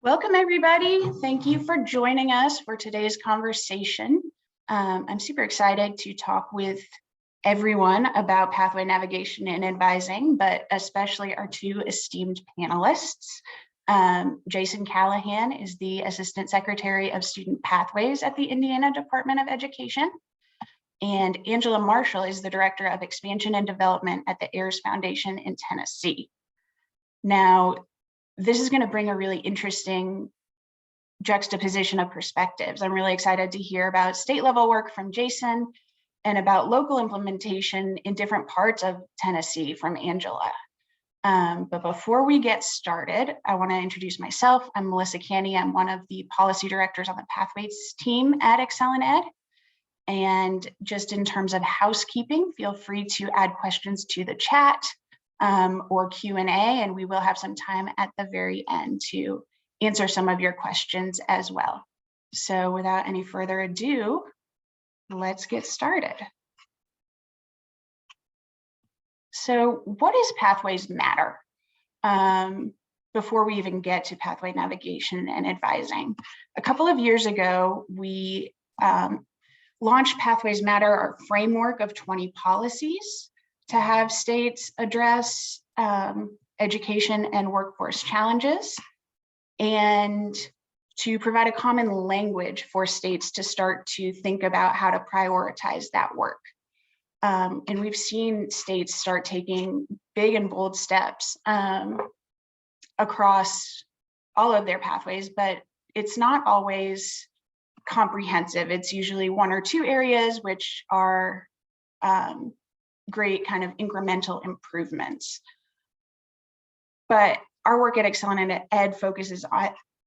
Welcome, everybody. Thank you for joining us for today's conversation. I'm super excited to talk with everyone about pathway navigation and advising, but especially our two esteemed panelists. Jason Callahan is the Assistant Secretary of Student Pathways at the Indiana Department of Education. And Angela Marshall is the Director of Expansion and Development at the Ayers Foundation in Tennessee. Now, this is going to bring a really interesting juxtaposition of perspectives. I'm really excited to hear about state level work from Jason and about local implementation in different parts of Tennessee from Angela. But before we get started, I want to introduce myself. I'm Melissa Canny. I'm one of the policy directors on the Pathways team at Excel in Ed. And just in terms of housekeeping, feel free to add questions to the chat or Q&A, and we will have some time at the very end to answer some of your questions as well. So without any further ado, let's get started. So what is Pathways Matter? Before we even get to pathway navigation and advising, a couple of years ago, we launched Pathways Matter, our framework of 20 policies to have states address education and workforce challenges, and to provide a common language for states to start to think about how to prioritize that work. And we've seen states start taking big and bold steps across all of their pathways, but it's not always comprehensive. It's usually one or two areas which are great kind of incremental improvements. But our work at Excel in Ed focuses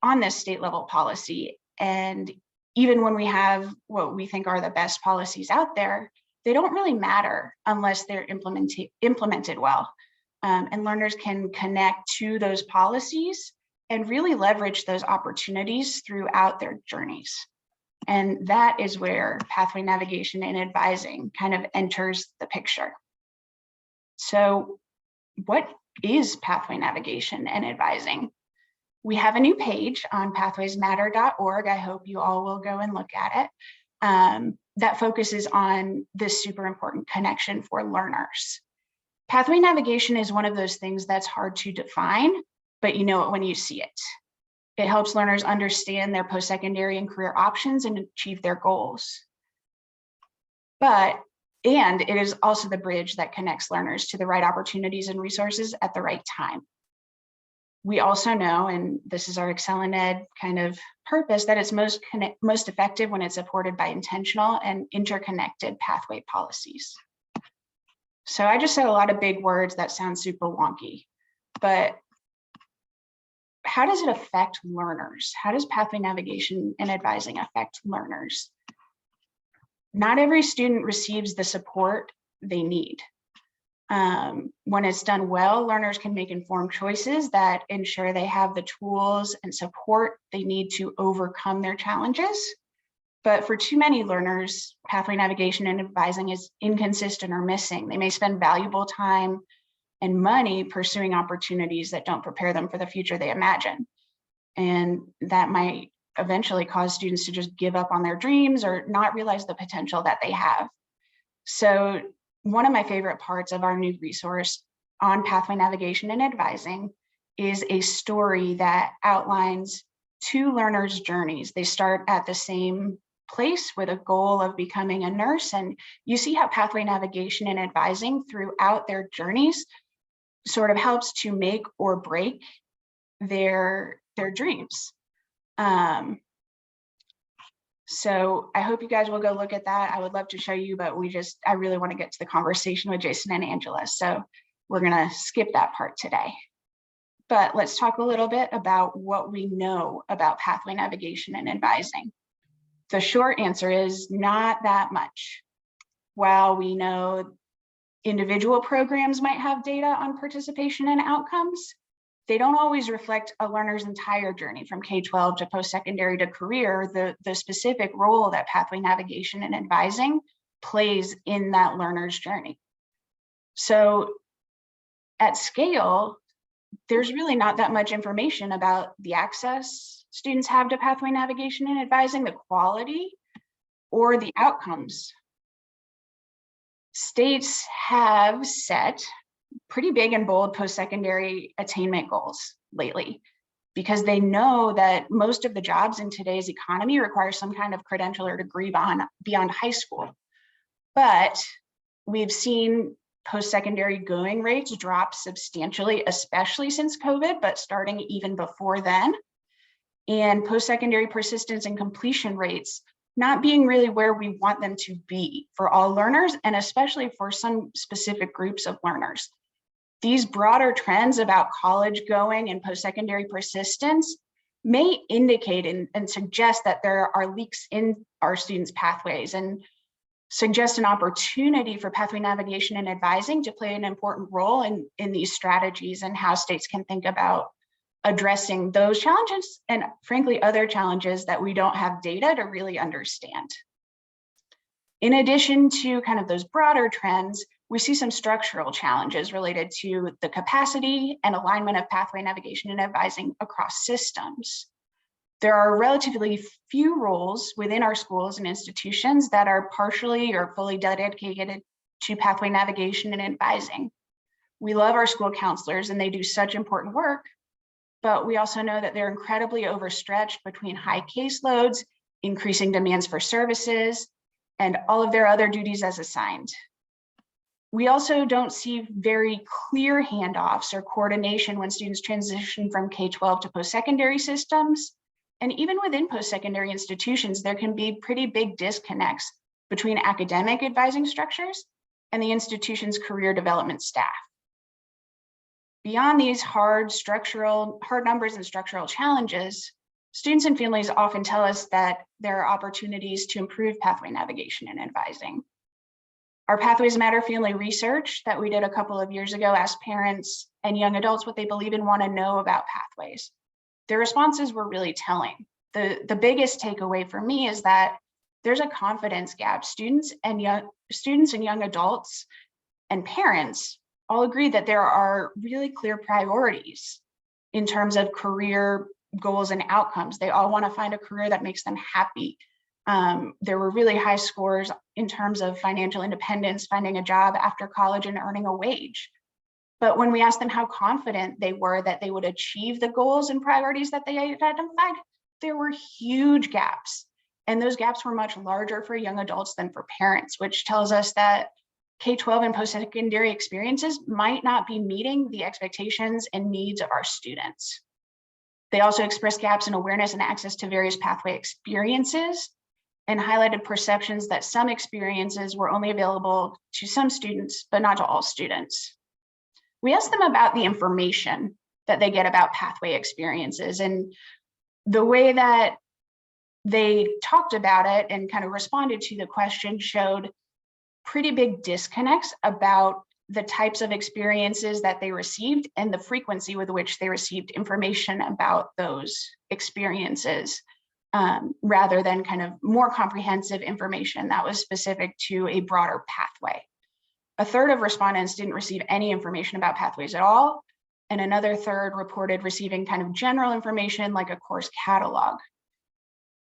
on this state level policy. And even when we have what we think are the best policies out there, they don't really matter unless they're implemented well. And learners can connect to those policies and really leverage those opportunities throughout their journeys. And that is where pathway navigation and advising kind of enters the picture. So what is pathway navigation and advising? We have a new page on pathwaysmatter.org. I hope you all will go and look at it. That focuses on this super important connection for learners. Pathway navigation is one of those things that's hard to define, but you know it when you see it. It helps learners understand their post-secondary and career options and achieve their goals. And it is also the bridge that connects learners to the right opportunities and resources at the right time. We also know, and this is our Excel in Ed kind of purpose, that it's most effective when it's supported by intentional and interconnected pathway policies. So I just said a lot of big words that sound super wonky, but how does it affect learners? How does pathway navigation and advising affect learners? Not every student receives the support they need. When it's done well, learners can make informed choices that ensure they have the tools and support they need to overcome their challenges. But for too many learners, pathway navigation and advising is inconsistent or missing. They may spend valuable time and money pursuing opportunities that don't prepare them for the future they imagine. And that might eventually cause students to just give up on their dreams or not realize the potential that they have. So one of my favorite parts of our new resource on pathway navigation and advising is a story that outlines two learners' journeys. They start at the same place with a goal of becoming a nurse, and you see how pathway navigation and advising throughout their journeys sort of helps to make or break their dreams. So I hope you guys will go look at that. I would love to show you, but I really want to get to the conversation with Jason and Angela. So we're gonna skip that part today. But let's talk a little bit about what we know about pathway navigation and advising. The short answer is not that much. While we know individual programs might have data on participation and outcomes, they don't always reflect a learner's entire journey from K-12 to post-secondary to career, the specific role that pathway navigation and advising plays in that learner's journey. So at scale, there's really not that much information about the access students have to pathway navigation and advising, the quality, or the outcomes. States have set pretty big and bold post-secondary attainment goals lately, because they know that most of the jobs in today's economy require some kind of credential or degree beyond high school. But we've seen post-secondary going rates drop substantially, especially since COVID, but starting even before then. And post-secondary persistence and completion rates not being really where we want them to be for all learners, and especially for some specific groups of learners. These broader trends about college going and post-secondary persistence may indicate and suggest that there are leaks in our students' pathways, and suggest an opportunity for pathway navigation and advising to play an important role in these strategies, and how states can think about addressing those challenges and frankly other challenges that we don't have data to really understand. In addition to kind of those broader trends, we see some structural challenges related to the capacity and alignment of pathway navigation and advising across systems. There are relatively few roles within our schools and institutions that are partially or fully dedicated to pathway navigation and advising. We love our school counselors and they do such important work, but we also know that they're incredibly overstretched between high caseloads, increasing demands for services, and all of their other duties as assigned. We also don't see very clear handoffs or coordination when students transition from K-12 to post-secondary systems. And even within post-secondary institutions, there can be pretty big disconnects between academic advising structures and the institution's career development staff. Beyond these hard numbers and structural challenges, students and families often tell us that there are opportunities to improve pathway navigation and advising. Our Pathways Matter family research that we did a couple of years ago asked parents and young adults what they believe and want to know about pathways. Their responses were really telling. The biggest takeaway for me is that there's a confidence gap. Students and young adults and parents all agree that there are really clear priorities in terms of career goals and outcomes. They all want to find a career that makes them happy. There were really high scores in terms of financial independence, finding a job after college and earning a wage. But when we asked them how confident they were that they would achieve the goals and priorities that they identified, there were huge gaps. And those gaps were much larger for young adults than for parents, which tells us that K-12 and post-secondary experiences might not be meeting the expectations and needs of our students. They also expressed gaps in awareness and access to various pathway experiences, and highlighted perceptions that some experiences were only available to some students, but not to all students. We asked them about the information that they get about pathway experiences, and the way that they talked about it and kind of responded to the question showed pretty big disconnects about the types of experiences that they received and the frequency with which they received information about those experiences, rather than kind of more comprehensive information that was specific to a broader pathway. A third of respondents didn't receive any information about pathways at all, and another third reported receiving kind of general information like a course catalog.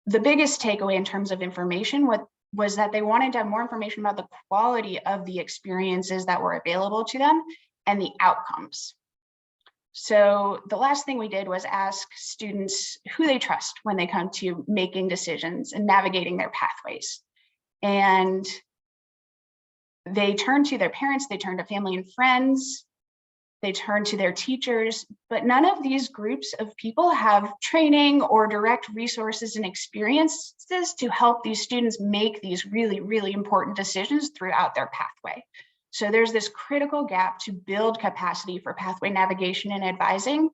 The biggest takeaway in terms of information was that they wanted to have more information about the quality of the experiences that were available to them and the outcomes. So the last thing we did was ask students who they trust when they come to making decisions and navigating their pathways. And they turn to their parents, they turn to family and friends, they turn to their teachers, but none of these groups of people have training or direct resources and experiences to help these students make these really, really important decisions throughout their pathway. So there's this critical gap to build capacity for pathway navigation and advising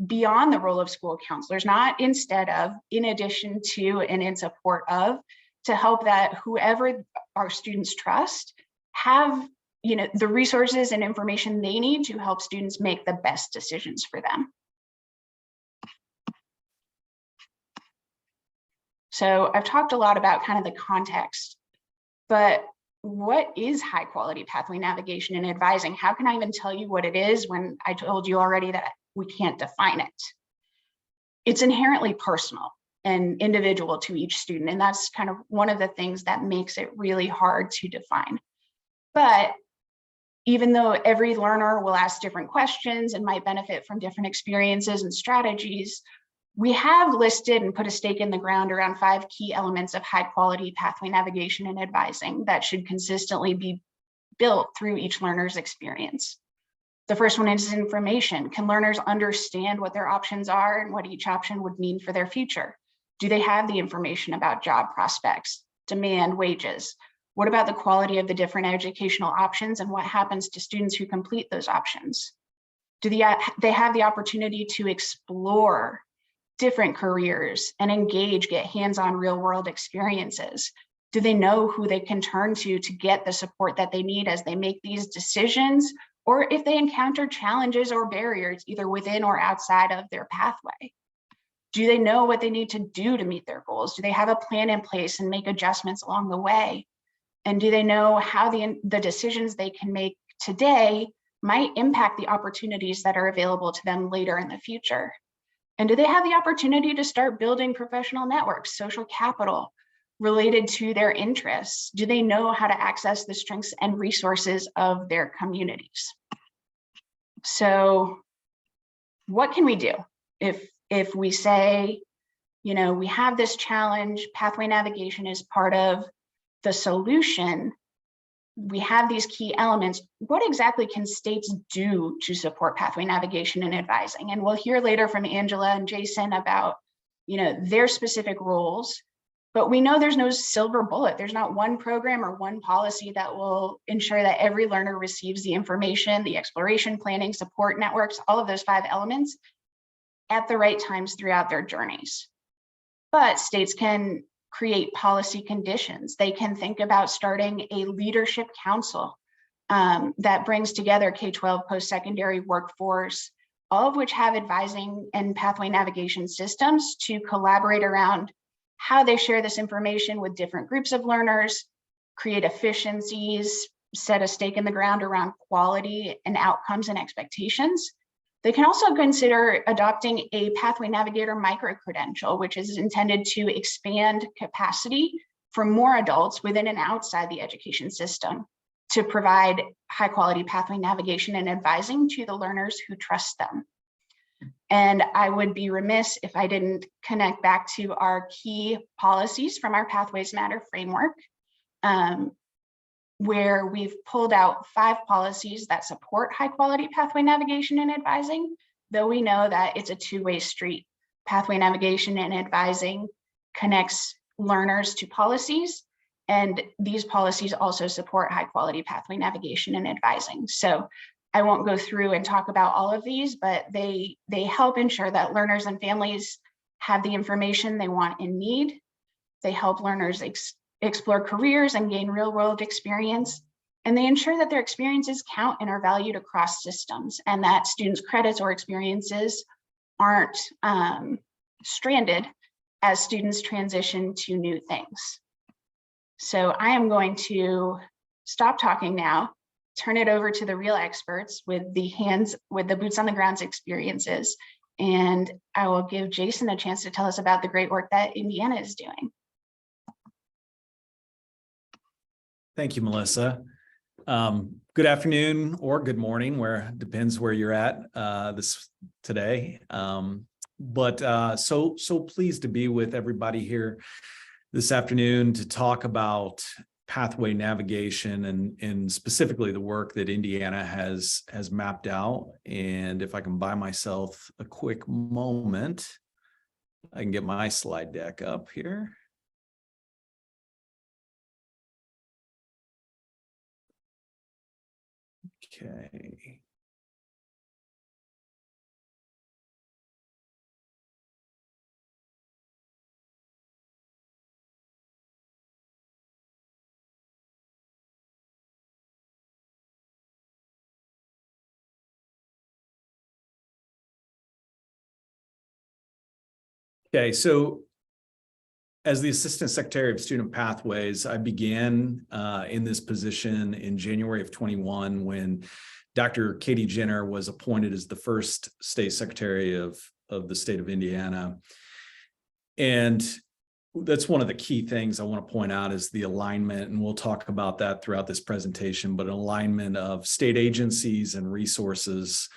beyond the role of school counselors, not instead of, in addition to, and in support of, to help that whoever our students trust have the resources and information they need to help students make the best decisions for them. So I've talked a lot about kind of the context, but what is high quality pathway navigation and advising? How can I even tell you what it is when I told you already that we can't define it. It's inherently personal and individual to each student. And that's kind of one of the things that makes it really hard to define. But even though every learner will ask different questions and might benefit from different experiences and strategies, we have listed and put a stake in the ground around 5 key elements of high quality pathway navigation and advising that should consistently be built through each learner's experience. The first one is information. Can learners understand what their options are and what each option would mean for their future? Do they have the information about job prospects, demand, wages? What about the quality of the different educational options and what happens to students who complete those options? Do they have the opportunity to explore different careers and engage, get hands-on real-world experiences? Do they know who they can turn to get the support that they need as they make these decisions, or if they encounter challenges or barriers either within or outside of their pathway? Do they know what they need to do to meet their goals? Do they have a plan in place and make adjustments along the way? And do they know how the decisions they can make today might impact the opportunities that are available to them later in the future? And do they have the opportunity to start building professional networks, social capital related to their interests? Do they know how to access the strengths and resources of their communities? So what can we do if we say, you know, we have this challenge, pathway navigation is part of the solution, we have these key elements, what exactly can states do to support pathway navigation and advising? And we'll hear later from Angela and Jason about, you know, their specific roles, but we know there's no silver bullet. There's not one program or one policy that will ensure that every learner receives the information, the exploration, planning, support networks, all of those 5 elements at the right times throughout their journeys. But states can create policy conditions. They can think about starting a leadership council that brings together K-12 post-secondary workforce, all of which have advising and pathway navigation systems to collaborate around how they share this information with different groups of learners, create efficiencies, set a stake in the ground around quality and outcomes and expectations. They can also consider adopting a pathway navigator micro-credential, which is intended to expand capacity for more adults within and outside the education system to provide high quality pathway navigation and advising to the learners who trust them. And I would be remiss if I didn't connect back to our key policies from our Pathways Matter framework, where we've pulled out 5 policies that support high quality pathway navigation and advising, though we know that it's a two-way street. Pathway navigation and advising connects learners to policies, and these policies also support high quality pathway navigation and advising. So I won't go through and talk about all of these, but they help ensure that learners and families have the information they want and need. They help learners explore careers and gain real-world experience, and they ensure that their experiences count and are valued across systems, and that students' credits or experiences aren't stranded as students transition to new things. So I am going to stop talking now, turn it over to the real experts with the boots on the ground experiences, and I will give Jason a chance to tell us about the great work that Indiana is doing. Thank you, Melissa. Good afternoon or good morning, depends where you're at today. So pleased to be with everybody here this afternoon to talk about pathway navigation and specifically the work that Indiana has mapped out. And if I can buy myself a quick moment, I can get my slide deck up here. Okay. Okay, so as the Assistant Secretary of Student Pathways, I began in this position in January of 21 when Dr. Katie Jenner was appointed as the first State Secretary of the state of Indiana. And that's one of the key things I want to point out is the alignment, and we'll talk about that throughout this presentation, but an alignment of state agencies and resources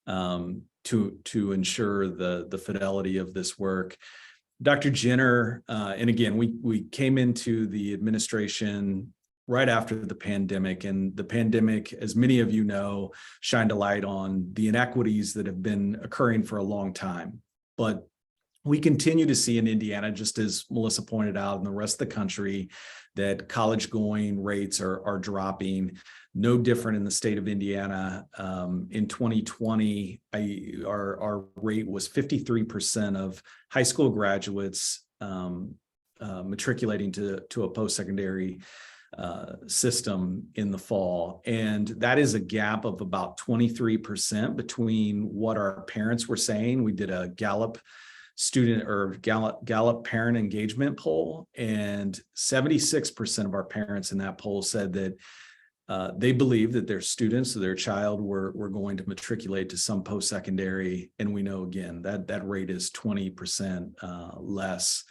to ensure the fidelity of this work. Dr. Jenner, and again, we came into the administration right after the pandemic, and the pandemic, as many of you know, shined a light on the inequities that have been occurring for a long time. But we continue to see in Indiana, just as Melissa pointed out, in the rest of the country, that college going rates are dropping. No different in the state of Indiana. In 2020, our rate was 53% of high school graduates matriculating to a post-secondary system in the fall. And that is a gap of about 23% between what our parents were saying. We did a Gallup parent engagement poll, and 76% of our parents in that poll said that they believe that their students or their child were going to matriculate to some post-secondary. And we know, again, that rate is 20% less,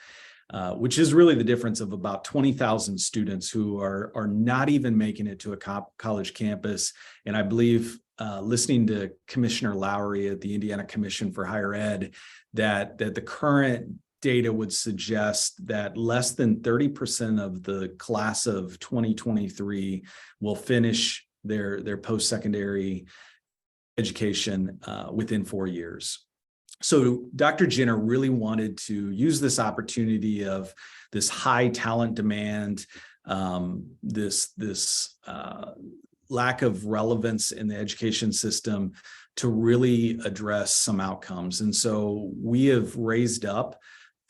which is really the difference of about 20,000 students who are not even making it to a college campus. And I believe listening to Commissioner Lowry at the Indiana Commission for Higher Ed, that the current data would suggest that less than 30% of the class of 2023 will finish their post-secondary education within 4 years. So Dr. Jenner really wanted to use this opportunity of this high talent demand, this lack of relevance in the education system, to really address some outcomes. And so we have raised up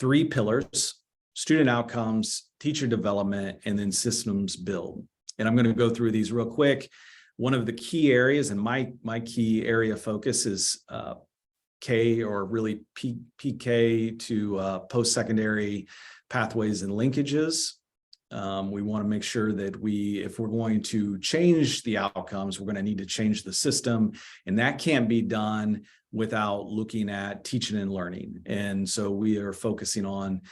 3 pillars: student outcomes, teacher development, and then systems build. And I'm going to go through these real quick. One of the key areas, and my key area of focus, is K, or really PK to post-secondary pathways and linkages. We want to make sure that if we're going to change the outcomes, we're going to need to change the system, and that can't be done without looking at teaching and learning. And so we are focusing on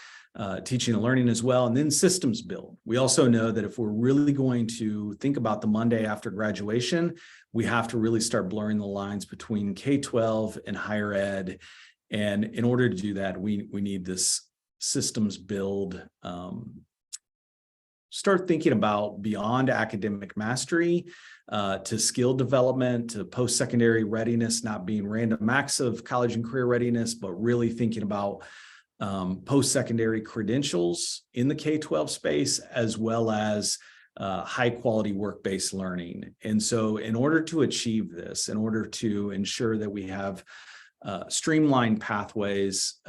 teaching and learning as well, and then systems build. We also know that if we're really going to think about the Monday after graduation, we have to really start blurring the lines between K-12 and higher ed. And in order to do that, we need this systems build. Start thinking about beyond academic mastery to skill development, to post-secondary readiness, not being random acts of college and career readiness, but really thinking about post-secondary credentials in the K-12 space, as well as high-quality work-based learning. And so in order to achieve this, in order to ensure that we have streamlined pathways,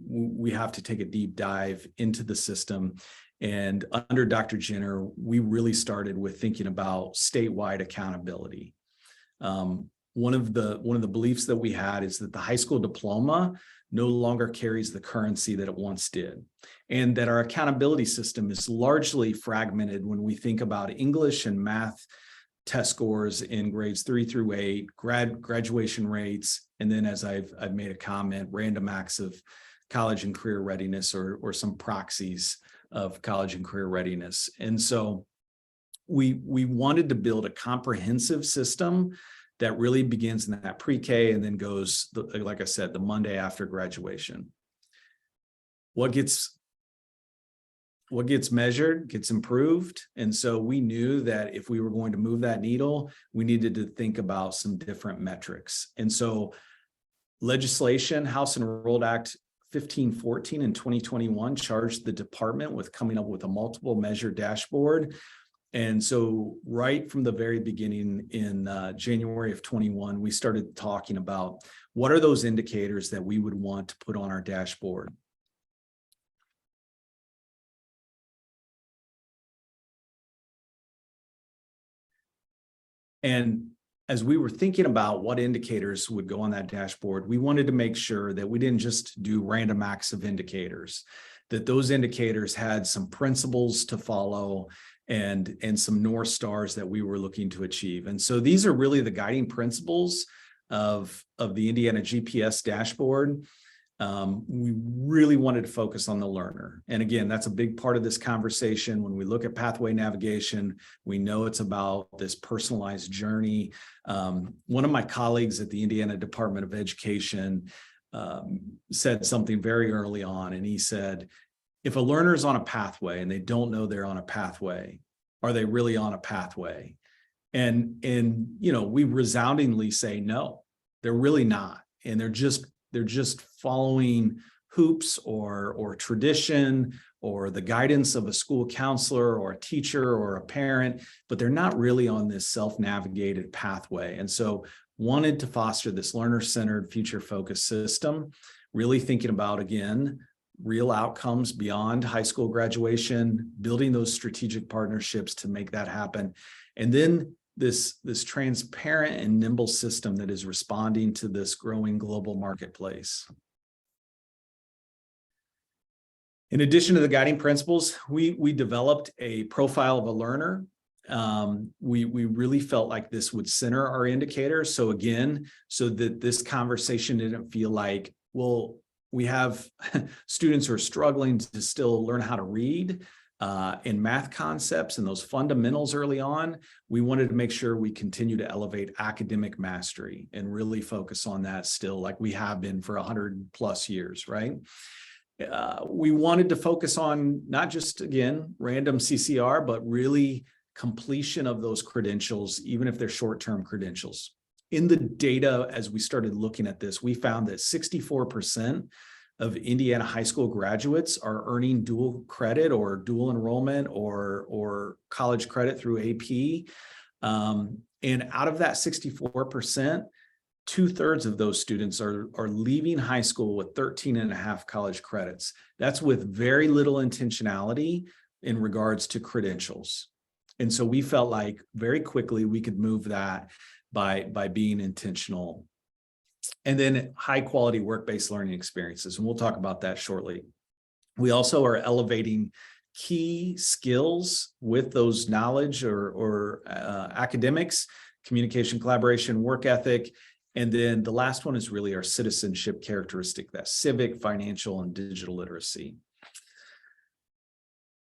we have to take a deep dive into the system. And under Dr. Jenner, we really started with thinking about statewide accountability. One of the beliefs that we had is that the high school diploma no longer carries the currency that it once did, and that our accountability system is largely fragmented when we think about English and math test scores in grades 3 through 8, graduation rates, and then, as I've made a comment, random acts of college and career readiness, or some proxies of college and career readiness. And so we wanted to build a comprehensive system that really begins in that pre-K and then goes, like I said, the Monday after graduation. What gets measured gets improved. And so we knew that if we were going to move that needle, we needed to think about some different metrics. And so legislation, House Enrolled Act 1514 in 2021 charged the department with coming up with a multiple measure dashboard. And so right from the very beginning in January of 21, we started talking about what are those indicators that we would want to put on our dashboard. And as we were thinking about what indicators would go on that dashboard, we wanted to make sure that we didn't just do random acts of indicators, that those indicators had some principles to follow and some North Stars that we were looking to achieve. And so these are really the guiding principles of the Indiana GPS dashboard. We really wanted to focus on the learner. And again, that's a big part of this conversation. When we look at pathway navigation, we know it's about this personalized journey. One of my colleagues at the Indiana Department of Education said something very early on, and he said, if a learner is on a pathway and they don't know they're on a pathway, are they really on a pathway? And we resoundingly say no, they're really not. And they're just following hoops or tradition or the guidance of a school counselor or a teacher or a parent, but they're not really on this self-navigated pathway. And so wanted to foster this learner-centered, future-focused system, really thinking about, again, real outcomes beyond high school graduation, building those strategic partnerships to make that happen. And then this transparent and nimble system that is responding to this growing global marketplace. In addition to the guiding principles, we developed a profile of a learner. We really felt like this would center our indicators. So again, so that this conversation didn't feel like, well, we have students who are struggling to still learn how to read in math concepts and those fundamentals early on. We wanted to make sure we continue to elevate academic mastery and really focus on that still, like we have been for 100+ years, right? We wanted to focus on not just, again, random CCR, but really completion of those credentials, even if they're short-term credentials. In the data, as we started looking at this, we found that 64% of Indiana high school graduates are earning dual credit or dual enrollment or college credit through AP. And out of that 64%, 2/3 of those students are leaving high school with 13.5 college credits. That's with very little intentionality in regards to credentials. And so we felt like very quickly we could move that by being intentional. And then high quality work-based learning experiences. And we'll talk about that shortly. We also are elevating key skills with those knowledge or academics, communication, collaboration, work ethic. And then the last one is really our citizenship characteristic, that civic, financial, and digital literacy.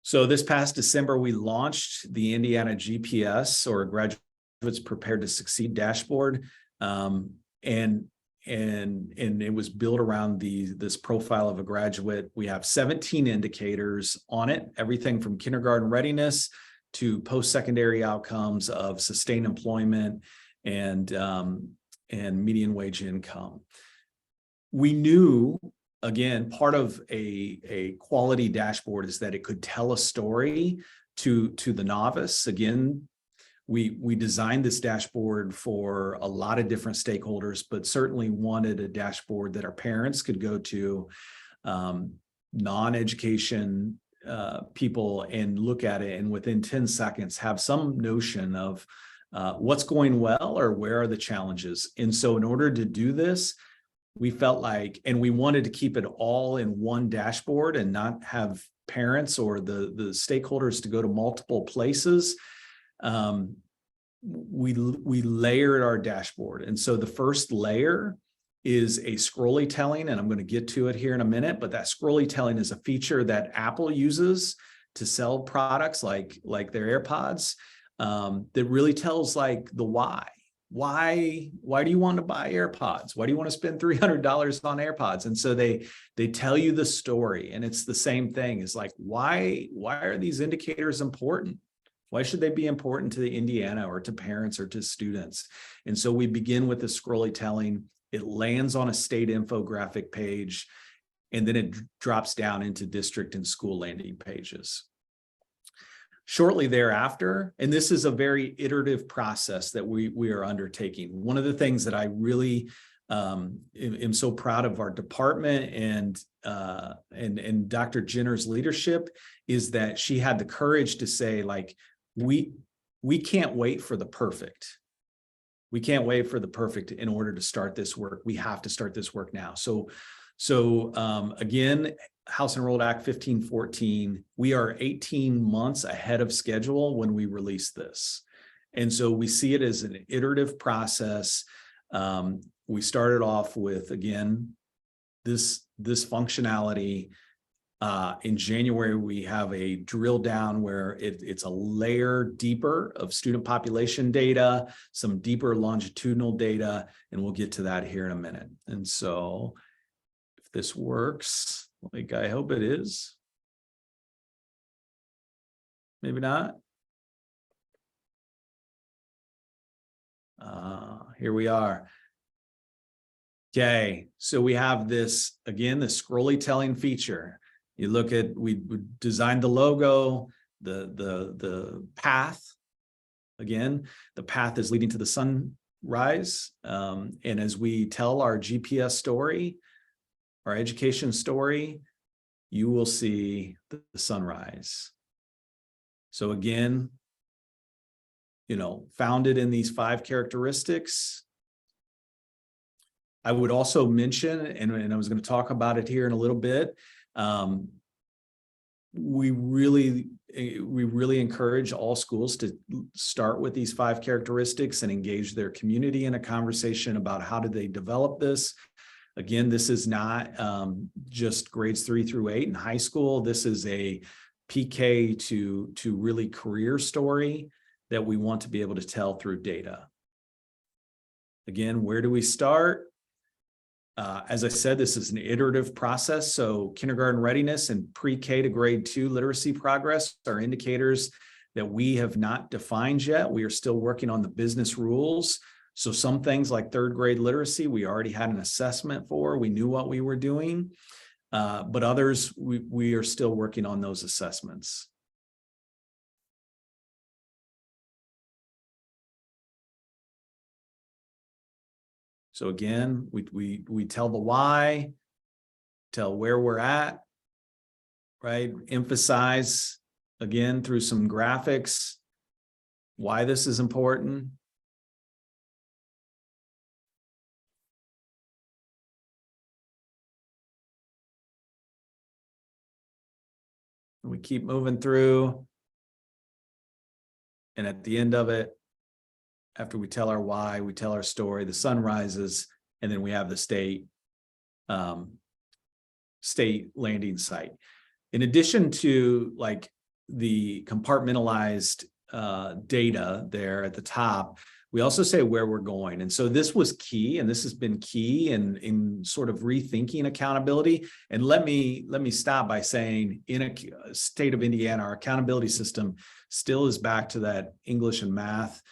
So this past December, we launched the Indiana GPS, or Graduates Prepared to Succeed dashboard. And it was built around this profile of a graduate. We have 17 indicators on it, everything from kindergarten readiness to post-secondary outcomes of sustained employment and median wage income. We knew, again, part of a quality dashboard is that it could tell a story to the novice. Again, we designed this dashboard for a lot of different stakeholders, but certainly wanted a dashboard that our parents could go to, non-education people, and look at it, and within 10 seconds have some notion of what's going well or where are the challenges. And so in order to do this, we felt like, and we wanted to keep it all in one dashboard and not have parents or the stakeholders to go to multiple places. We layered our dashboard. And so the first layer is a scrolly telling, and I'm going to get to it here in a minute, but that scrolly telling is a feature that Apple uses to sell products like their AirPods, that really tells like the why. Why do you want to buy AirPods? Why do you want to spend $300 on AirPods? And so they tell you the story, and it's the same thing. It's like, why are these indicators important? Why should they be important to the Indiana or to parents or to students? And so we begin with the scrolly telling. It lands on a state infographic page, and then it drops down into district and school landing pages. Shortly thereafter, and this is a very iterative process that we are undertaking. One of the things that I really am so proud of our department and Dr. Jenner's leadership is that she had the courage to say, like, we can't wait for the perfect. We can't wait for the perfect in order to start this work. We have to start this work now. So again, House Enrolled Act 1514, we are 18 months ahead of schedule when we release this. And so we see it as an iterative process. We started off with, again, this functionality. In January, we have a drill down where it's a layer deeper of student population data, some deeper longitudinal data, and we'll get to that here in a minute. And so if this works, like I hope it is. Maybe not. Here we are. Okay, so we have this, again, the scrolly telling feature. You look at, we designed the logo, the path. Again, the path is leading to the sunrise. And as we tell our GPS story, our education story, you will see the sunrise. So again, founded in these 5 characteristics. I would also mention, and I was going to talk about it here in a little bit, we really encourage all schools to start with these 5 characteristics and engage their community in a conversation about how do they develop this. Again, this is not just grades 3 through 8 in high school. This is a PK to really career story that we want to be able to tell through data. Again, where do we start? As I said, this is an iterative process. So kindergarten readiness and pre-K to grade 2 literacy progress are indicators that we have not defined yet. We are still working on the business rules. So some things like 3rd grade literacy, we already had an assessment for, we knew what we were doing. But others, we are still working on those assessments. So again, we tell the why, tell where we're at, right? Emphasize, again, through some graphics, why this is important. And we keep moving through. And at the end of it, after we tell our why, we tell our story, the sun rises, and then we have the state landing site. In addition to like the compartmentalized data there at the top, we also say where we're going. And so this was key, and this has been key in sort of rethinking accountability. And let me stop by saying, in a state of Indiana, our accountability system still is back to that English and math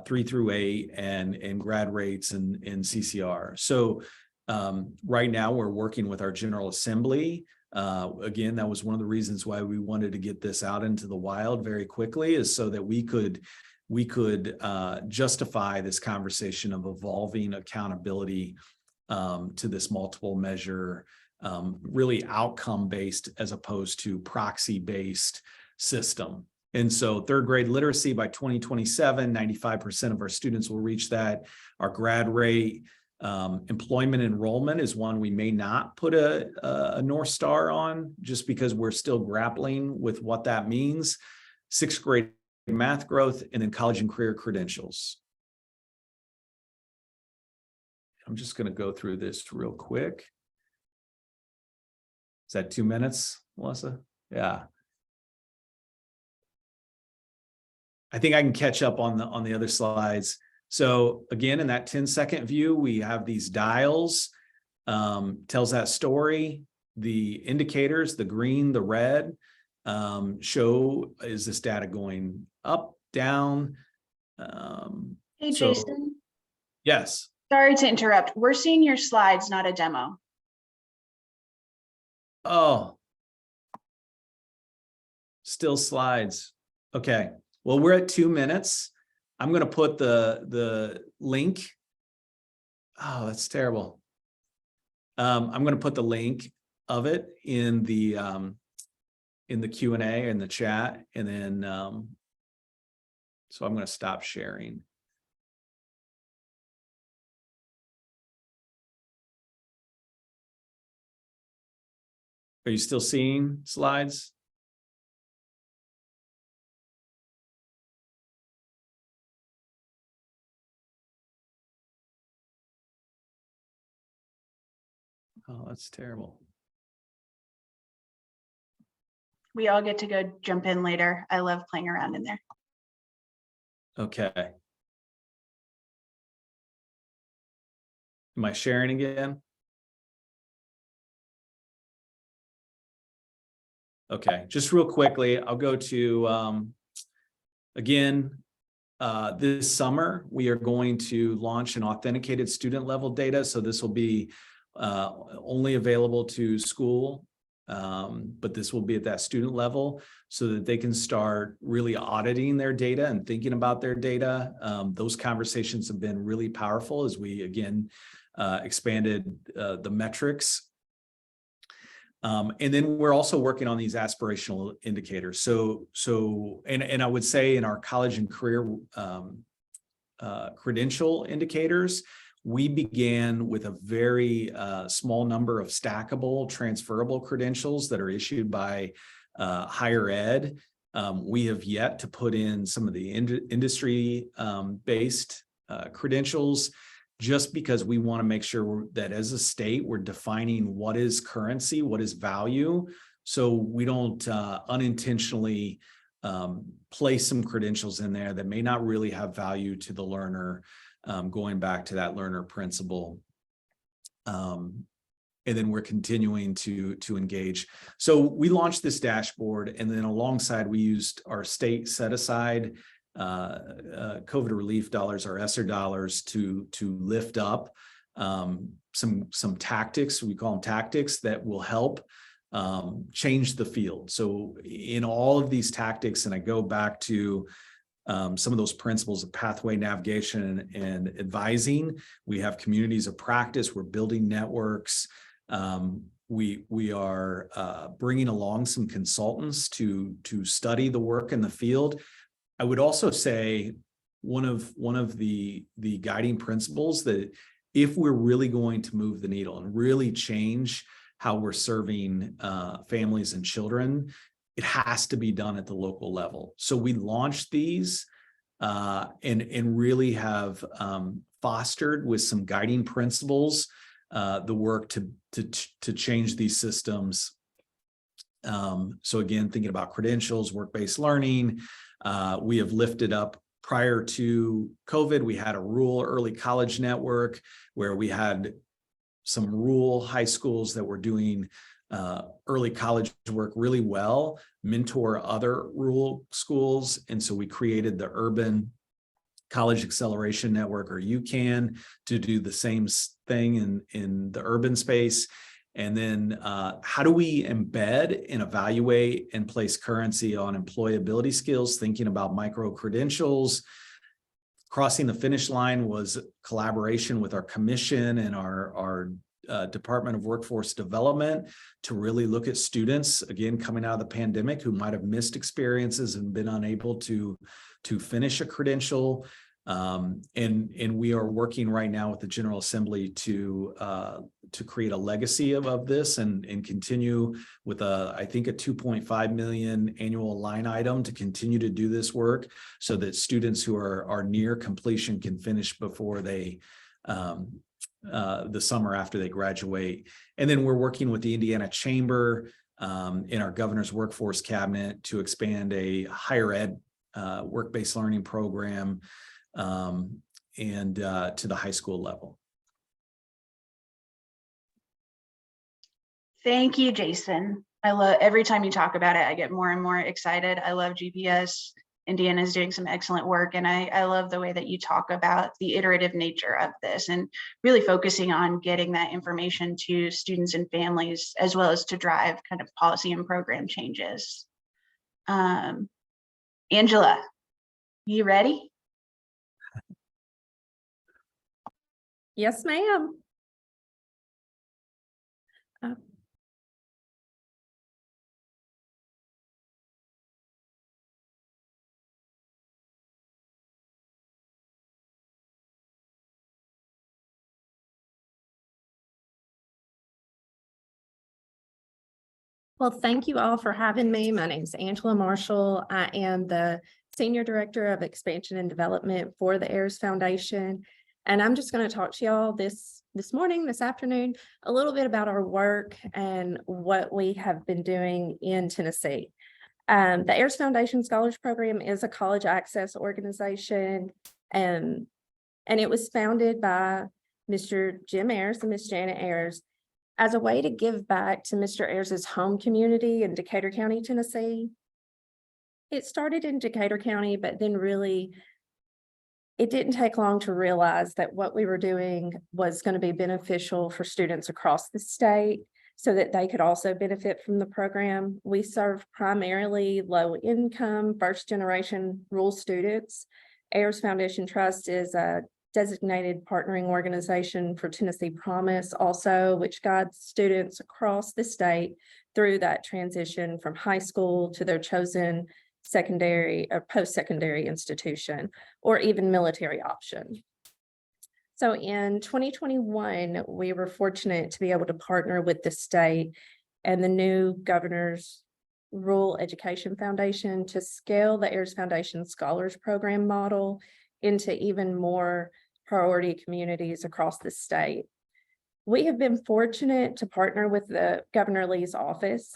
3 through 8 and grad rates and CCR. So right now we're working with our General Assembly. Again, that was one of the reasons why we wanted to get this out into the wild very quickly, is so that we could justify this conversation of evolving accountability to this multiple measure, really outcome-based as opposed to proxy-based system. And so 3rd grade literacy by 2027, 95% of our students will reach that. Our grad rate, employment enrollment is one we may not put a North Star on, just because we're still grappling with what that means. 6th grade math growth, and then college and career credentials. I'm just going to go through this real quick. Is that 2 minutes, Melissa? Yeah. I think I can catch up on the other slides. So again, in that 10-second view, we have these dials, tells that story. The indicators, the green, the red, show, is this data going up, down? Hey, Jason. Yes. Sorry to interrupt. We're seeing your slides, not a demo. Oh, still slides. Okay. Well, we're at 2 minutes. I'm going to put the link. Oh, that's terrible. I'm going to put the link of it in the Q&A in the chat, and then so I'm going to stop sharing. Are you still seeing slides? Oh, that's terrible. We all get to go jump in later. I love playing around in there. Okay. Am I sharing again? Okay, just real quickly, I'll go to, again, this summer, we are going to launch an authenticated student level data. So this will be only available to school, but this will be at that student level so that they can start really auditing their data and thinking about their data. Those conversations have been really powerful as we, again, expanded the metrics. And then we're also working on these aspirational indicators. And I would say in our college and career credential indicators, we began with a very small number of stackable, transferable credentials that are issued by higher ed. We have yet to put in some of the industry based credentials, just because we want to make sure that as a state, we're defining what is currency, what is value, so we don't unintentionally place some credentials in there that may not really have value to the learner, going back to that learner principle. And then we're continuing to engage. So we launched this dashboard, and then alongside we used our state set aside COVID relief dollars, or ESSER dollars, to lift up some tactics, we call them tactics, that will help change the field. So in all of these tactics, and I go back to some of those principles of pathway navigation and advising, we have communities of practice, we're building networks. We are bringing along some consultants to study the work in the field. I would also say one of the guiding principles that if we're really going to move the needle and really change how we're serving families and children, it has to be done at the local level. So we launched these and really have fostered with some guiding principles the work to change these systems. So again, thinking about credentials, work-based learning, we have lifted up. Prior to COVID, we had a rural early college network where we had some rural high schools that were doing early college work really well, mentor other rural schools. And so we created the Urban College Acceleration Network, or UCAN, to do the same thing in the urban space. And then how do we embed and evaluate and place currency on employability skills, thinking about micro credentials. Crossing the finish line was collaboration with our commission and our Department of Workforce Development to really look at students, again, coming out of the pandemic, who might have missed experiences and been unable to finish a credential. And we are working right now with the General Assembly to create a legacy of this and continue with I think a 2.5 million annual line item to continue to do this work, so that students who are near completion can finish before they the summer after they graduate. And then we're working with the Indiana Chamber in our governor's workforce cabinet to expand a higher ed work-based learning program and to the high school level. Thank you, Jason. I love, every time you talk about it, I get more and more excited. I love GPS. Indiana is doing some excellent work, and I love the way that you talk about the iterative nature of this and really focusing on getting that information to students and families, as well as to drive kind of policy and program changes. Angela, you ready? Yes, ma'am. Well, thank you all for having me. My name is Angela Marshall. I am the Senior Director of Expansion and Development for the AIRS Foundation. And I'm just going to talk to y'all this afternoon, a little bit about our work and what we have been doing in Tennessee. The AIRS Foundation Scholars Program is a college access organization, and it was founded by Mr. Jim Ayers and Miss Janet Ayers as a way to give back to Mr. Ayers' home community in Decatur County, Tennessee. It started in Decatur County, but then really it didn't take long to realize that what we were doing was going to be beneficial for students across the state so that they could also benefit from the program. We serve primarily low-income, first-generation rural students. Ayers Foundation Trust is a designated partnering organization for Tennessee Promise also, which guides students across the state through that transition from high school to their chosen secondary or post-secondary institution, or even military option. So in 2021, we were fortunate to be able to partner with the state and the new Governor's Rural Education Foundation to scale the Ayers Foundation Scholars Program model into even more priority communities across the state. We have been fortunate to partner with the Governor Lee's office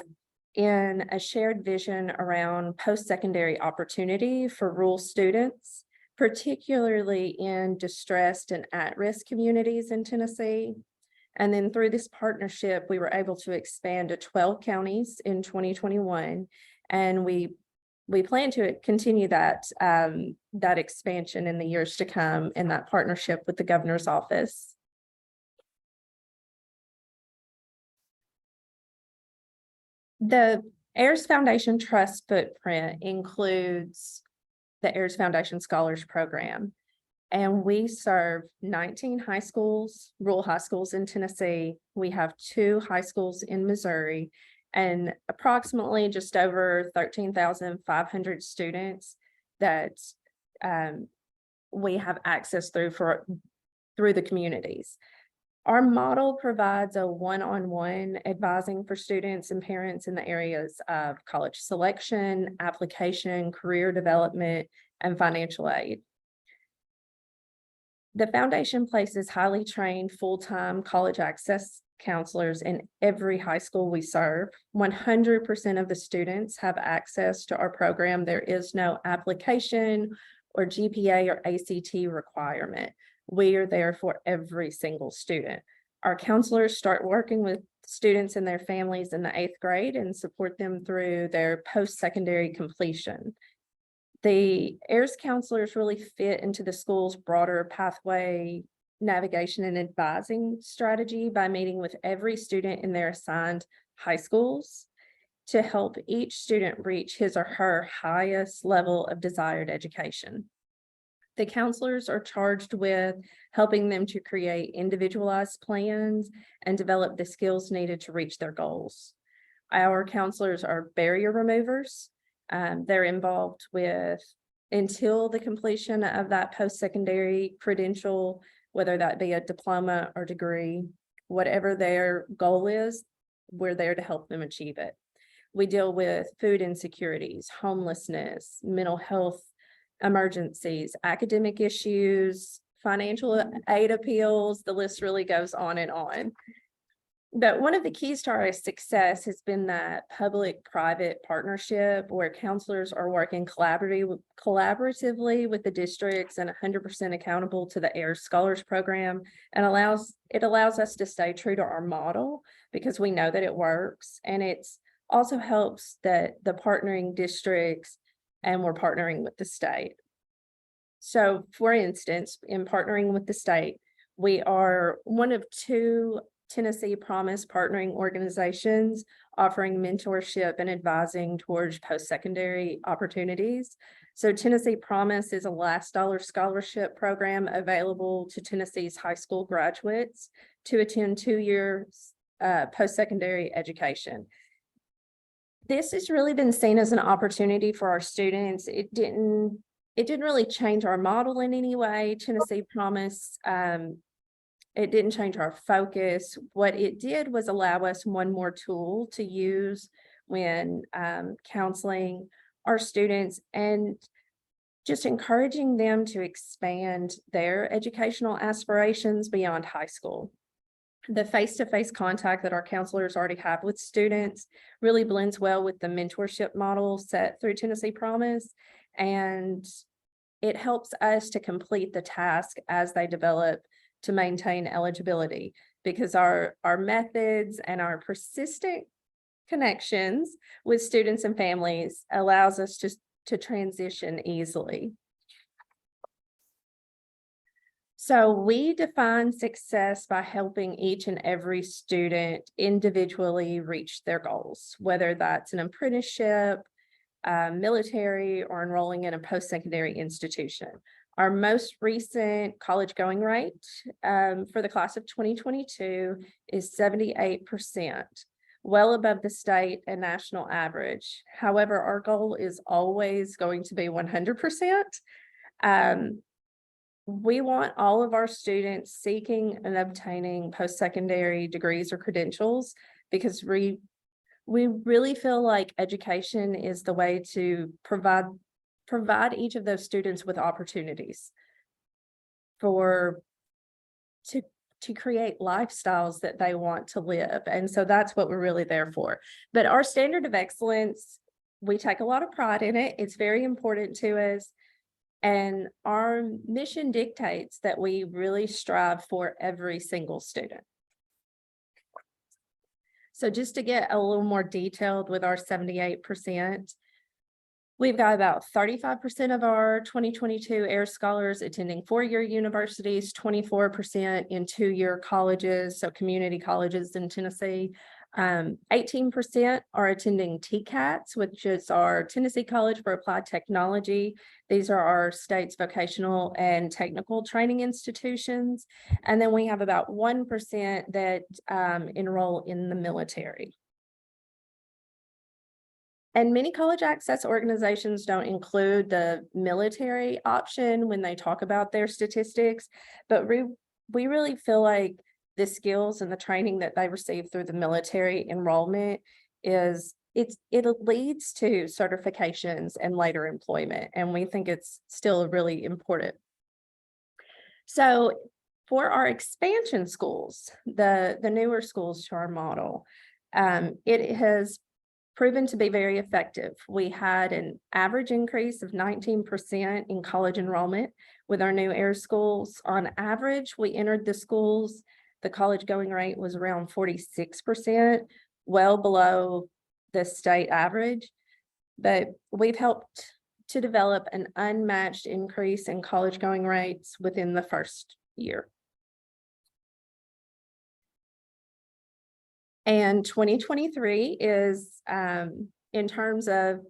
in a shared vision around post-secondary opportunity for rural students, particularly in distressed and at-risk communities in Tennessee. And then through this partnership, we were able to expand to 12 counties in 2021. And we plan to continue that expansion in the years to come in that partnership with the governor's office. The Ayers Foundation Trust footprint includes the Ayers Foundation Scholars Program, and we serve 19 high schools, rural high schools in Tennessee. We have 2 high schools in Missouri, and approximately just over 13,500 students that we have access through the communities. Our model provides a one-on-one advising for students and parents in the areas of college selection, application, career development, and financial aid. The foundation places highly trained full-time college access counselors in every high school we serve. 100% of the students have access to our program. There is no application or GPA or ACT requirement. We are there for every single student. Our counselors start working with students and their families in the 8th grade and support them through their post-secondary completion. The AIRS counselors really fit into the school's broader pathway navigation and advising strategy by meeting with every student in their assigned high schools to help each student reach his or her highest level of desired education. The counselors are charged with helping them to create individualized plans and develop the skills needed to reach their goals. Our counselors are barrier removers. They're involved with until the completion of that post-secondary credential, whether that be a diploma or degree, whatever their goal is, we're there to help them achieve it. We deal with food insecurities, homelessness, mental health emergencies, academic issues, financial aid appeals, the list really goes on and on. But one of the keys to our success has been that public-private partnership where counselors are working collaboratively with the districts and 100% accountable to the AIRS Scholars Program, and it allows us to stay true to our model because we know that it works, and it also helps that the partnering districts and we're partnering with the state. So for instance, in partnering with the state, we are one of 2 Tennessee Promise partnering organizations offering mentorship and advising towards post-secondary opportunities. So Tennessee Promise is a last dollar scholarship program available to Tennessee's high school graduates to attend 2 years post-secondary education. This has really been seen as an opportunity for our students. It didn't really change our model in any way. Tennessee Promise, it didn't change our focus. What it did was allow us one more tool to use when counseling our students and just encouraging them to expand their educational aspirations beyond high school. The face-to-face contact that our counselors already have with students really blends well with the mentorship model set through Tennessee Promise, and it helps us to complete the task as they develop to maintain eligibility, because our methods and our persistent connections with students and families allows us to transition easily. So we define success by helping each and every student individually reach their goals, whether that's an apprenticeship, military, or enrolling in a post-secondary institution. Our most recent college going rate for the class of 2022 is 78%, well above the state and national average. However, our goal is always going to be 100%. We want all of our students seeking and obtaining post-secondary degrees or credentials, because we really feel like education is the way to provide each of those students with opportunities to create lifestyles that they want to live. And so that's what we're really there for. But our standard of excellence, we take a lot of pride in it. It's very important to us. And our mission dictates that we really strive for every single student. So just to get a little more detailed with our 78%, we've got about 35% of our 2022 AIR scholars attending four-year universities, 24% in two-year colleges, so community colleges in Tennessee. 18% are attending TCATs, which is our Tennessee College for Applied Technology. These are our state's vocational and technical training institutions. And then we have about 1% that enroll in the military. And many college access organizations don't include the military option when they talk about their statistics, but we really feel like the skills and the training that they receive through the military enrollment it leads to certifications and later employment. And we think it's still really important. So for our expansion schools, the newer schools to our model, it has proven to be very effective. We had an average increase of 19% in college enrollment with our new AIR schools. On average, we entered the schools, the college going rate was around 46%, well below the state average. But we've helped to develop an unmatched increase in college going rates within the first year. And 2023 is, in terms of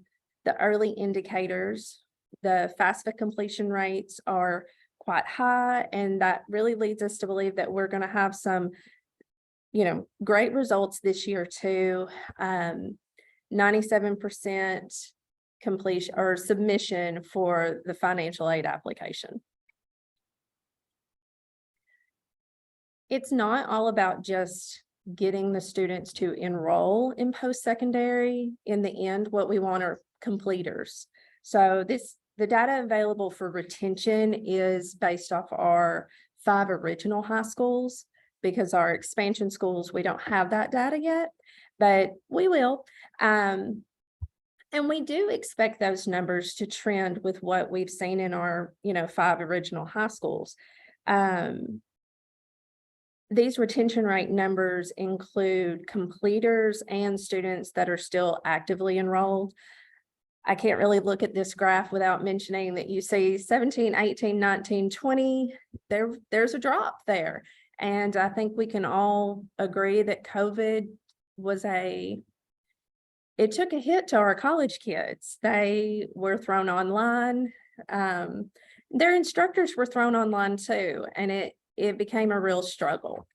the early indicators, the FAFSA completion rates are quite high, and that really leads us to believe that we're going to have some, great results this year too. 97% completion or submission for the financial aid application. It's not all about just getting the students to enroll in post-secondary. In the end, what we want are completers. So the data available for retention is based off our 5 original high schools, because our expansion schools, we don't have that data yet, but we will. And we do expect those numbers to trend with what we've seen in our, 5 original high schools. These retention rate numbers include completers and students that are still actively enrolled. I can't really look at this graph without mentioning that you see 17, 18, 19, 20, there's a drop there. And I think we can all agree that COVID it took a hit to our college kids. They were thrown online. Their instructors were thrown online too, and it became a real struggle.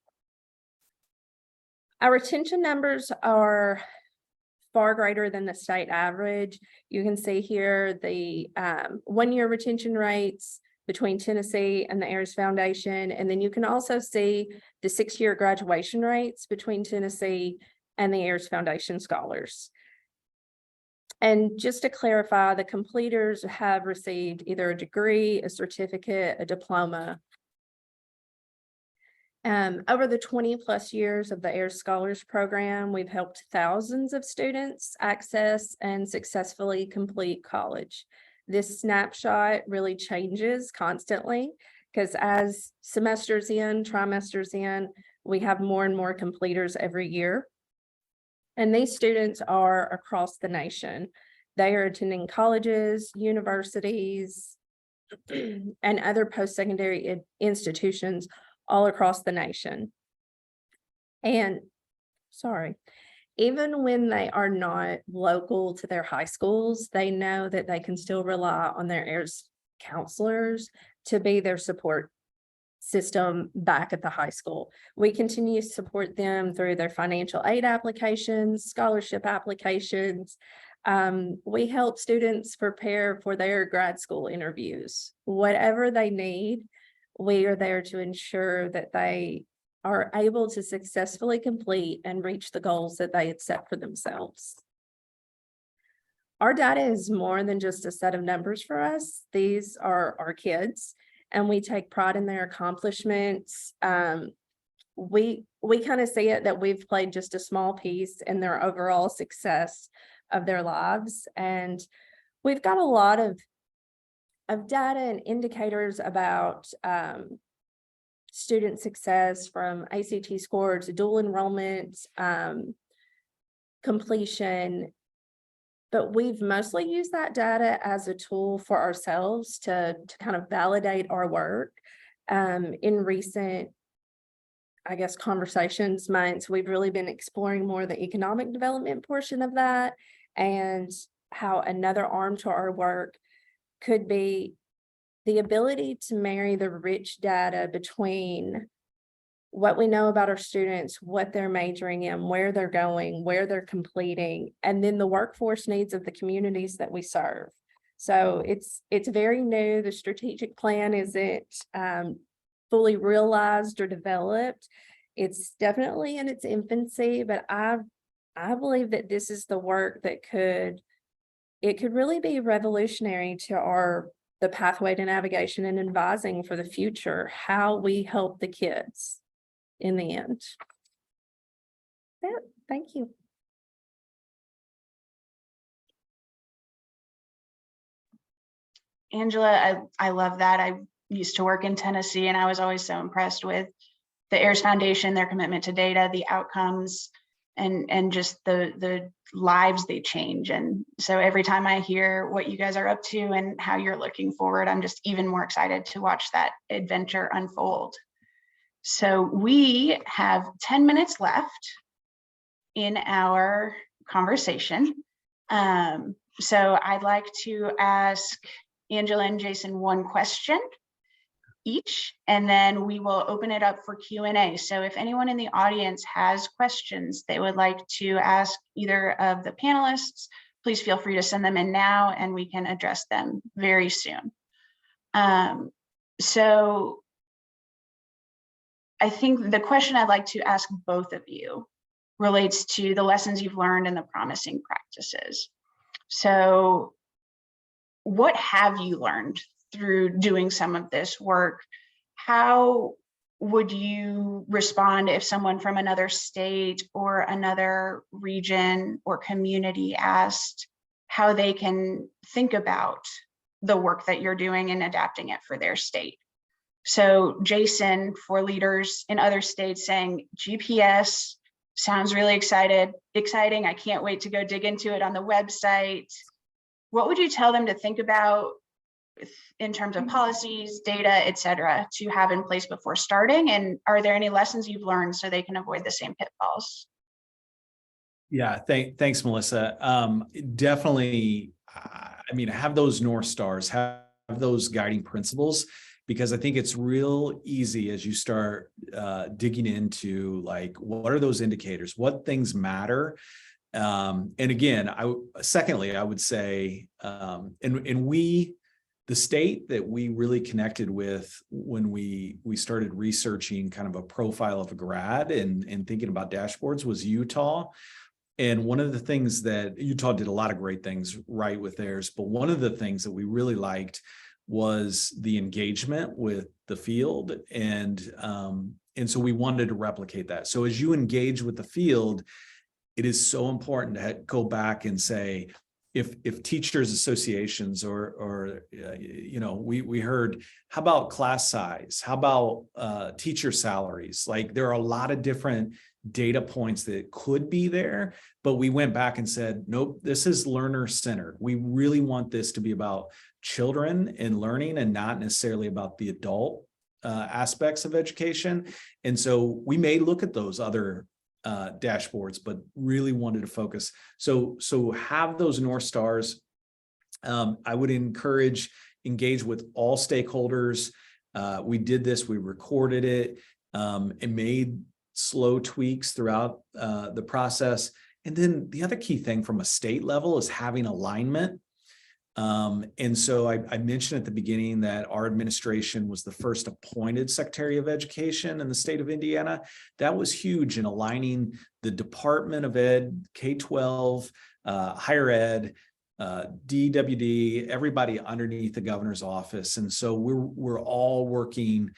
Our retention numbers are far greater than the state average. You can see here the 1-year retention rates between Tennessee and the AIRS Foundation. And then you can also see the 6-year graduation rates between Tennessee and the AIRS Foundation scholars. And just to clarify, the completers have received either a degree, a certificate, a diploma. Over the 20+ years of the Air Scholars Program, we've helped thousands of students access and successfully complete college. This snapshot really changes constantly because as semesters in, trimesters in, we have more and more completers every year. And these students are across the nation. They are attending colleges, universities, and other post-secondary institutions all across the nation. And even when they are not local to their high schools, they know that they can still rely on their AIRS counselors to be their support system back at the high school. We continue to support them through their financial aid applications, scholarship applications. We help students prepare for their grad school interviews. Whatever they need, we are there to ensure that they are able to successfully complete and reach the goals that they had set for themselves. Our data is more than just a set of numbers for us. These are our kids, and we take pride in their accomplishments. We kind of see it that we've played just a small piece in their overall success of their lives. And we've got a lot of data and indicators about student success, from ACT scores, dual enrollment, completion. But we've mostly used that data as a tool for ourselves to kind of validate our work. In recent, I guess, conversations, months, we've really been exploring more the economic development portion of that, and how another arm to our work could be the ability to marry the rich data between what we know about our students, what they're majoring in, where they're going, where they're completing, and then the workforce needs of the communities that we serve. So it's very new. The strategic plan isn't fully realized or developed. It's definitely in its infancy, but I believe that this is the work that could really be revolutionary to the pathway to navigation and advising for the future, how we help the kids in the end. Yeah, thank you. Angela, I love that. I used to work in Tennessee, and I was always so impressed with the AIRS Foundation, their commitment to data, the outcomes, and just the lives they change. And so every time I hear what you guys are up to and how you're looking forward, I'm just even more excited to watch that adventure unfold. So we have 10 minutes left in our conversation. So I'd like to ask Angela and Jason one question each, and then we will open it up for Q&A. So if anyone in the audience has questions they would like to ask either of the panelists, please feel free to send them in now and we can address them very soon. So I think the question I'd like to ask both of you relates to the lessons you've learned and the promising practices. So what have you learned through doing some of this work? How would you respond if someone from another state or another region or community asked how they can think about the work that you're doing and adapting it for their state? So Jason, for leaders in other states saying GPS sounds really exciting. I can't wait to go dig into it on the website. What would you tell them to think about in terms of policies, data, et cetera, to have in place before starting? And are there any lessons you've learned so they can avoid the same pitfalls? Yeah, thanks, Melissa. Definitely, I mean, have those North Stars, have those guiding principles, because I think it's real easy as you start digging into, like, what are those indicators? What things matter? And again, secondly, I would say, the state that we really connected with when we started researching kind of a profile of a grad and thinking about dashboards was Utah. And one of the things that Utah did a lot of great things right with theirs, but one of the things that we really liked was the engagement with the field. And so we wanted to replicate that. So as you engage with the field, it is so important to go back and say, if teachers associations or we heard, how about class size? How about teacher salaries? Like, there are a lot of different data points that could be there, but we went back and said, nope, this is learner centered. We really want this to be about children and learning and not necessarily about the adult aspects of education. And so we may look at those other dashboards, but really wanted to focus. So have those North Stars. I would engage with all stakeholders. We did this, we recorded it, and made slow tweaks throughout the process. And then the other key thing from a state level is having alignment. And so I mentioned at the beginning that our administration was the first appointed Secretary of Education in the state of Indiana. That was huge in aligning the Department of Ed, K-12, higher ed, DWD, everybody underneath the governor's office. And so we're all working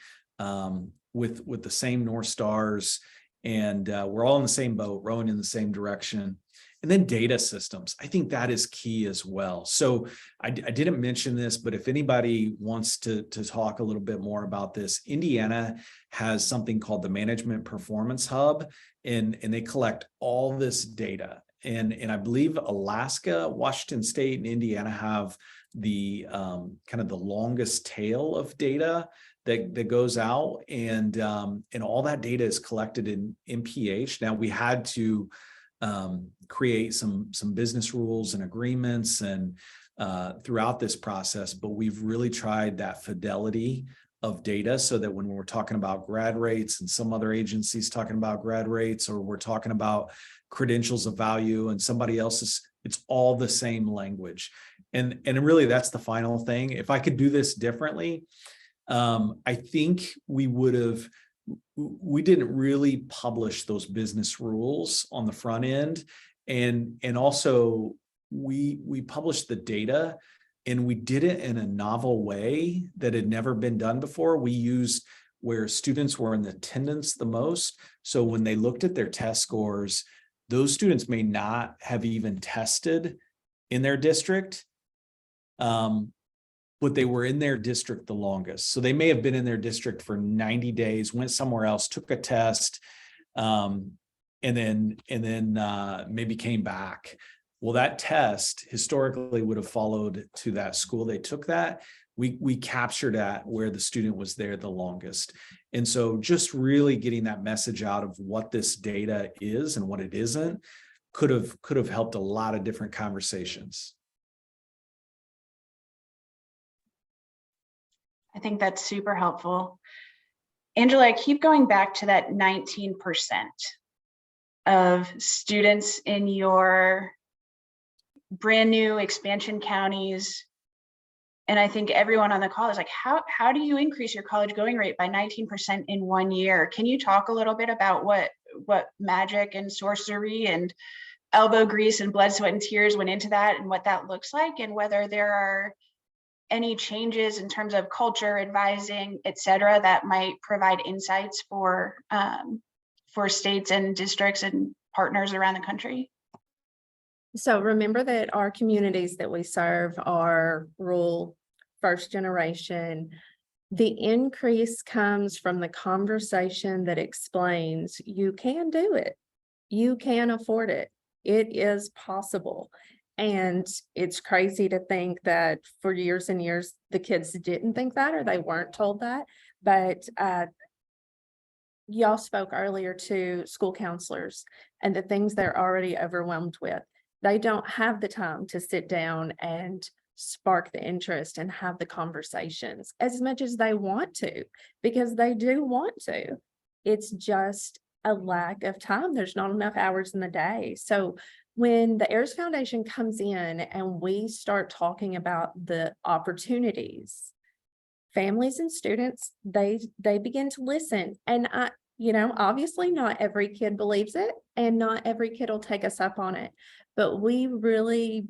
with the same North Stars, and we're all in the same boat, rowing in the same direction. And then data systems, I think that is key as well. So I didn't mention this, but if anybody wants to talk a little bit more about this, Indiana has something called the Management Performance Hub, and they collect all this data. And I believe Alaska, Washington State, and Indiana have the kind of the longest tail of data that goes out, and all that data is collected in MPH. Now, we had to create some business rules and agreements and throughout this process, but we've really tried that fidelity of data so that when we're talking about grad rates and some other agencies talking about grad rates, or we're talking about credentials of value and somebody else's, it's all the same language. And really, that's the final thing. If I could do this differently, I think we didn't really publish those business rules on the front end. And also we published the data, and we did it in a novel way that had never been done before. We used where students were in attendance the most. So when they looked at their test scores, those students may not have even tested in their district, but they were in their district the longest. So they may have been in their district for 90 days, went somewhere else, took a test, and then maybe came back. Well, that test historically would have followed to that school they took that. We captured that where the student was there the longest. And so just really getting that message out of what this data is and what it isn't could have helped a lot of different conversations. I think that's super helpful. Angela, I keep going back to that 19% of students in your brand new expansion counties. And I think everyone on the call is like, how do you increase your college going rate by 19% in 1 year? Can you talk a little bit about what magic and sorcery and elbow grease and blood, sweat, and tears went into that, and what that looks like, and whether there are any changes in terms of culture, advising, et cetera, that might provide insights for states and districts and partners around the country? So remember that our communities that we serve are rural, first generation. The increase comes from the conversation that explains you can do it. You can afford it. It is possible. And it's crazy to think that for years and years, the kids didn't think that, or they weren't told that. But y'all spoke earlier to school counselors and the things they're already overwhelmed with. They don't have the time to sit down and spark the interest and have the conversations as much as they want to, because they do want to. It's just a lack of time. There's not enough hours in the day. So when the Ayers Foundation comes in and we start talking about the opportunities, families and students, they begin to listen. And You know, obviously not every kid believes it and not every kid will take us up on it. But we really,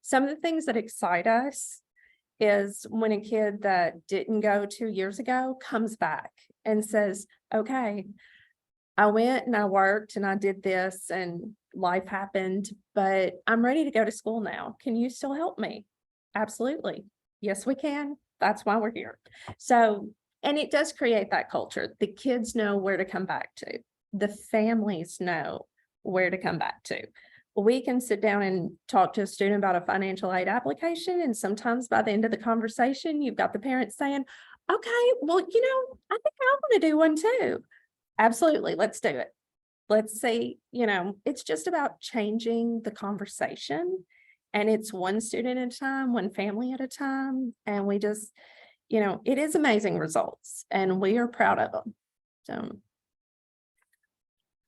some of the things that excite us is when a kid that didn't go 2 years ago comes back and says, okay, I went and I worked and I did this and life happened, but I'm ready to go to school now. Can you still help me? Absolutely. Yes, we can. That's why we're here. So, and it does create that culture. The kids know where to come back to. The families know where to come back to. We can sit down and talk to a student about a financial aid application, and sometimes by the end of the conversation, you've got the parents saying, okay, well, you know, I think I want to do one too. Absolutely, let's do it. Let's see, you know, it's just about changing the conversation, and it's one student at a time, one family at a time. And we just, you know, it is amazing results and we are proud of them. So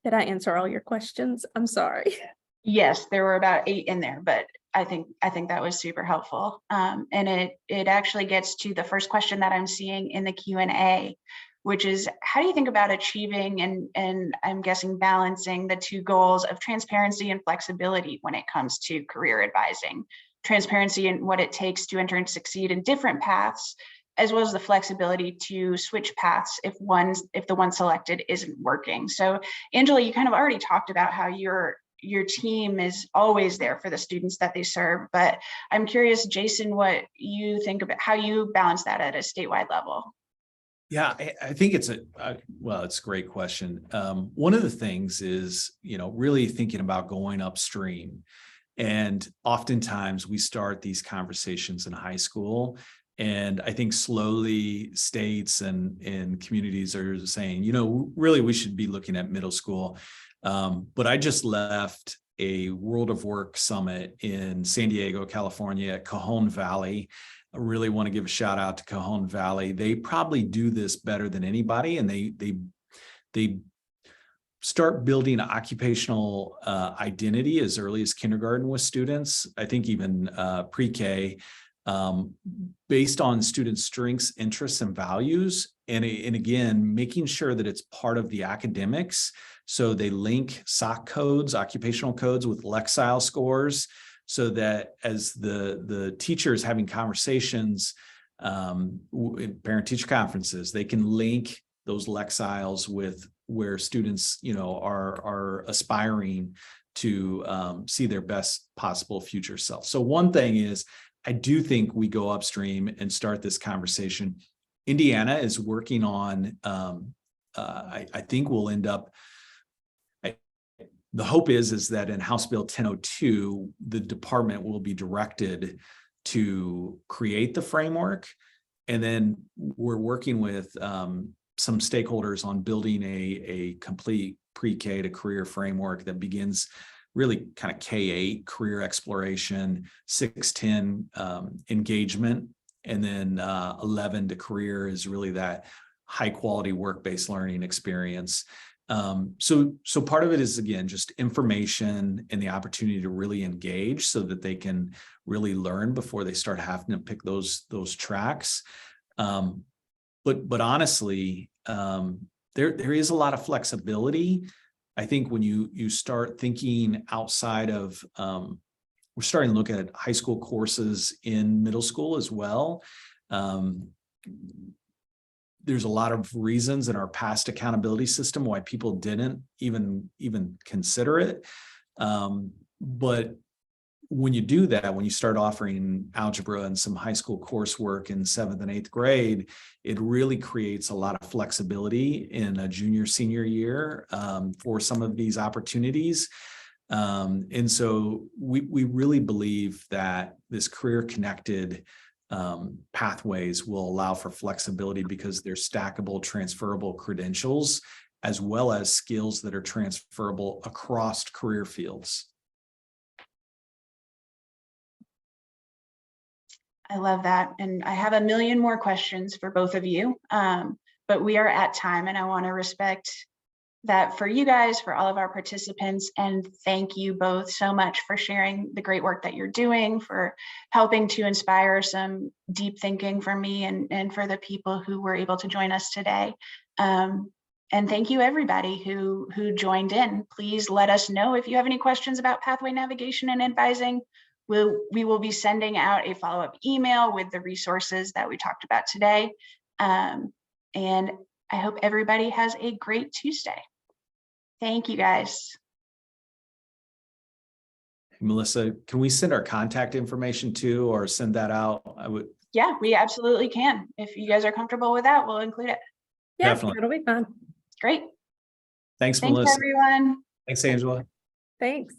did I answer all your questions? I'm sorry. Yes, there were about 8 in there, but I think that was super helpful. And it actually gets to the first question that I'm seeing in the Q&A, which is, how do you think about achieving and I'm guessing balancing the 2 goals of transparency and flexibility when it comes to career advising? Transparency in what it takes to enter and succeed in different paths, as well as the flexibility to switch paths if the one selected isn't working. So Angela, you kind of already talked about how your team is always there for the students that they serve, but I'm curious, Jason, what you think about how you balance that at a statewide level. Yeah, I think it's it's a great question. One of the things is, really thinking about going upstream. And oftentimes we start these conversations in high school. And I think slowly states and communities are saying, really we should be looking at middle school. But I just left a World of Work Summit in San Diego, California at Cajon Valley. I really want to give a shout out to Cajon Valley. They probably do this better than anybody, and they start building occupational identity as early as kindergarten with students. I think even pre-K, based on students' strengths, interests, and values. And again, making sure that it's part of the academics. So they link SOC codes, occupational codes, with Lexile scores, so that as the teacher is having conversations in parent-teacher conferences, they can link those Lexiles with where students, are aspiring to see their best possible future self. So one thing is, I do think we go upstream and start this conversation. Indiana is working on, I think we'll end up, the hope is that in House Bill 1002, the department will be directed to create the framework. And then we're working with some stakeholders on building a complete pre-K to career framework that begins really kind of K-8 career exploration, 6-10 engagement, and then 11 to career is really that high quality work-based learning experience. So part of it is, again, just information and the opportunity to really engage so that they can really learn before they start having to pick those tracks. But honestly, there is a lot of flexibility. I think when you start thinking outside of, we're starting to look at high school courses in middle school as well. There's a lot of reasons in our past accountability system why people didn't even consider it. But when you do that, when you start offering algebra and some high school coursework in 7th and 8th grade, it really creates a lot of flexibility in a junior, senior year for some of these opportunities. And so we really believe that this career connected pathways will allow for flexibility because they're stackable, transferable credentials, as well as skills that are transferable across career fields. I love that. And I have a million more questions for both of you, but we are at time, and I want to respect that for you guys, for all of our participants, and thank you both so much for sharing the great work that you're doing, for helping to inspire some deep thinking for me and for the people who were able to join us today. And thank you everybody who joined in. Please let us know if you have any questions about pathway navigation and advising. We will be sending out a follow-up email with the resources that we talked about today. And I hope everybody has a great Tuesday. Thank you guys. Melissa, can we send our contact information too, or send that out? I would. Yeah, we absolutely can. If you guys are comfortable with that, we'll include it. Yeah, Definitely. that'll be fun. Great. Thanks, Thanks, Melissa. everyone. Thanks, Angela. Thanks.